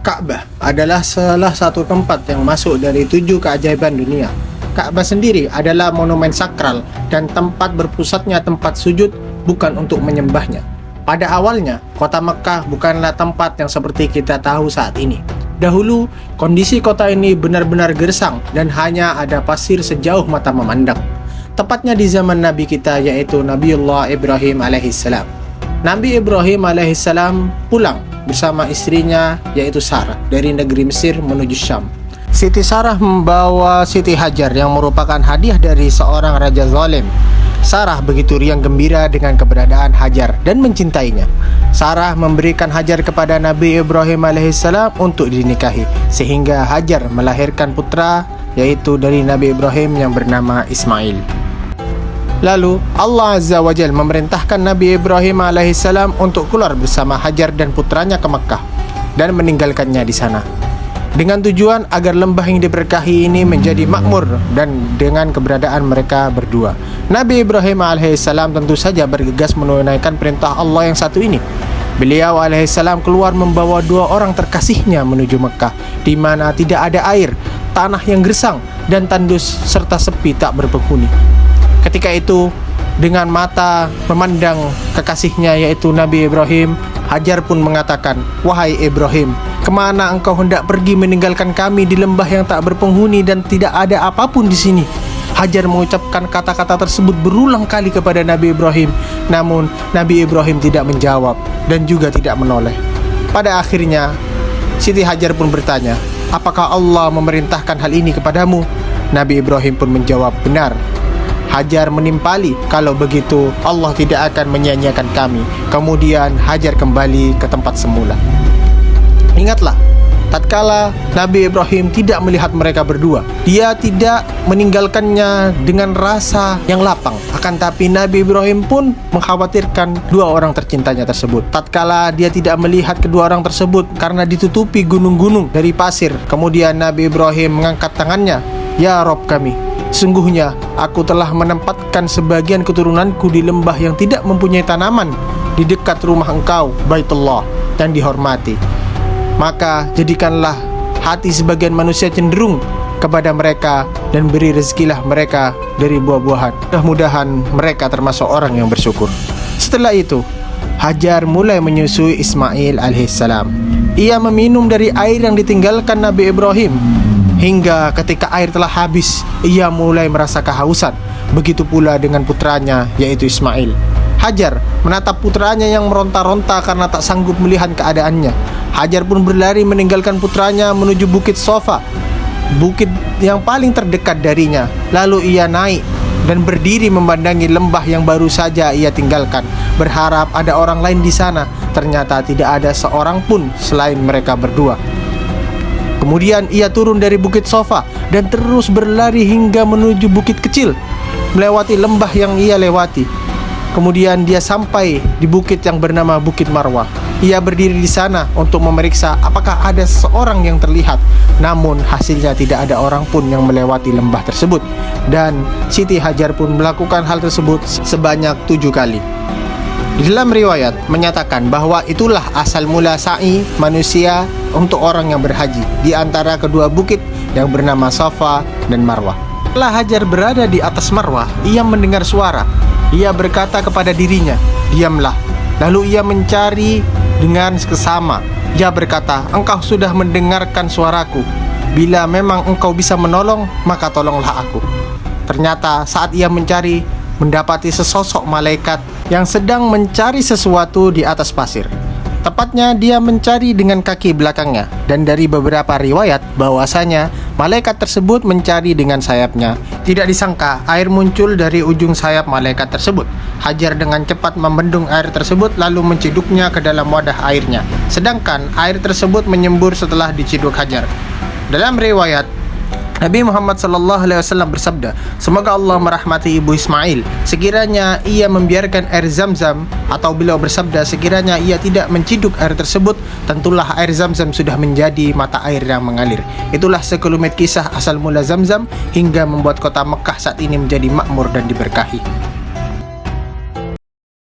Ka'bah adalah salah satu tempat yang masuk dari 7 keajaiban dunia. Ka'bah sendiri adalah monumen sakral dan tempat berpusatnya tempat sujud, bukan untuk menyembahnya. Pada awalnya, kota Mekkah bukanlah tempat yang seperti kita tahu saat ini. Dahulu, kondisi kota ini benar-benar gersang dan hanya ada pasir sejauh mata memandang. Tepatnya di zaman Nabi kita, yaitu Nabiullah Ibrahim alaihissalam. Nabi Ibrahim alaihissalam pulang bersama istrinya, yaitu Sarah, dari negeri Mesir menuju Syam. Siti Sarah membawa Siti Hajar yang merupakan hadiah dari seorang raja zalim. Sarah begitu riang gembira dengan keberadaan Hajar dan mencintainya. Sarah memberikan Hajar kepada Nabi Ibrahim alaihissalam untuk dinikahi, sehingga Hajar melahirkan putra, yaitu dari Nabi Ibrahim yang bernama Ismail. Lalu Allah Azza wa Jalla memerintahkan Nabi Ibrahim alaihissalam untuk keluar bersama Hajar dan putranya ke Mekkah dan meninggalkannya di sana, dengan tujuan agar lembah yang diberkahi ini menjadi makmur dan dengan keberadaan mereka berdua. Nabi Ibrahim alaihissalam tentu saja bergegas menunaikan perintah Allah yang satu ini. Beliau alaihissalam keluar membawa 2 orang terkasihnya menuju Mekkah, di mana tidak ada air, tanah yang gersang dan tandus serta sepi tak berpenghuni. Ketika itu, dengan mata memandang kekasihnya, yaitu Nabi Ibrahim, Hajar pun mengatakan, "Wahai Ibrahim, kemana engkau hendak pergi meninggalkan kami di lembah yang tak berpenghuni dan tidak ada apapun di sini?" Hajar mengucapkan kata-kata tersebut berulang kali kepada Nabi Ibrahim, namun Nabi Ibrahim tidak menjawab dan juga tidak menoleh. Pada akhirnya, Siti Hajar pun bertanya, "Apakah Allah memerintahkan hal ini kepadamu?" Nabi Ibrahim pun menjawab, "Benar." Hajar menimpali, "Kalau begitu Allah tidak akan menyia-nyiakan kami." Kemudian Hajar kembali ke tempat semula. Ingatlah, tatkala Nabi Ibrahim tidak melihat mereka berdua, dia tidak meninggalkannya dengan rasa yang lapang. Akan tapi Nabi Ibrahim pun mengkhawatirkan 2 orang tercintanya tersebut. Tatkala dia tidak melihat kedua orang tersebut karena ditutupi gunung-gunung dari pasir, kemudian Nabi Ibrahim mengangkat tangannya, "Ya Rabb kami, sungguhnya aku telah menempatkan sebagian keturunanku di lembah yang tidak mempunyai tanaman di dekat rumah engkau, Baitullah, yang dihormati. Maka jadikanlah hati sebagian manusia cenderung kepada mereka dan beri rezekilah mereka dari buah-buahan. Mudah-mudahan mereka termasuk orang yang bersyukur." Setelah itu, Hajar mulai menyusui Ismail alaihissalam. Ia meminum dari air yang ditinggalkan Nabi Ibrahim. Hingga ketika air telah habis, ia mulai merasa kehausan. Begitu pula dengan putranya, yaitu Ismail. Hajar menatap putranya yang meronta-ronta karena tak sanggup melihat keadaannya. Hajar pun berlari meninggalkan putranya menuju Bukit Sofa, bukit yang paling terdekat darinya. Lalu ia naik dan berdiri memandangi lembah yang baru saja ia tinggalkan, berharap ada orang lain di sana. Ternyata tidak ada seorang pun selain mereka berdua. Kemudian ia turun dari Bukit Sofa dan terus berlari hingga menuju bukit kecil, melewati lembah yang ia lewati. Kemudian dia sampai di bukit yang bernama Bukit Marwah. Ia berdiri di sana untuk memeriksa apakah ada seseorang yang terlihat. Namun hasilnya tidak ada orang pun yang melewati lembah tersebut. Dan Siti Hajar pun melakukan hal tersebut sebanyak 7 kali. Di dalam riwayat menyatakan bahwa itulah asal mula sa'i manusia untuk orang yang berhaji di antara kedua bukit yang bernama Safa dan Marwah. Setelah Hajar berada di atas Marwah, ia mendengar suara. Ia berkata kepada dirinya, "Diamlah." Lalu ia mencari dengan seksama. Ia berkata, "Engkau sudah mendengarkan suaraku. Bila memang engkau bisa menolong, maka tolonglah aku." Ternyata saat ia mencari, mendapati sesosok malaikat yang sedang mencari sesuatu di atas pasir. Tepatnya dia mencari dengan kaki belakangnya, dan dari beberapa riwayat bahwasanya malaikat tersebut mencari dengan sayapnya. Tidak disangka air muncul dari ujung sayap malaikat tersebut. Hajar dengan cepat membendung air tersebut lalu menciduknya ke dalam wadah airnya, sedangkan air tersebut menyembur setelah diciduk Hajar. Dalam riwayat, Nabi Muhammad SAW bersabda, "Semoga Allah merahmati ibu Ismail. Sekiranya ia membiarkan air Zam-Zam," atau beliau bersabda, "Sekiranya ia tidak menciduk air tersebut, tentulah air Zam-Zam sudah menjadi mata air yang mengalir." Itulah sekelumit kisah asal mula Zam-Zam hingga membuat kota Mekkah saat ini menjadi makmur dan diberkahi.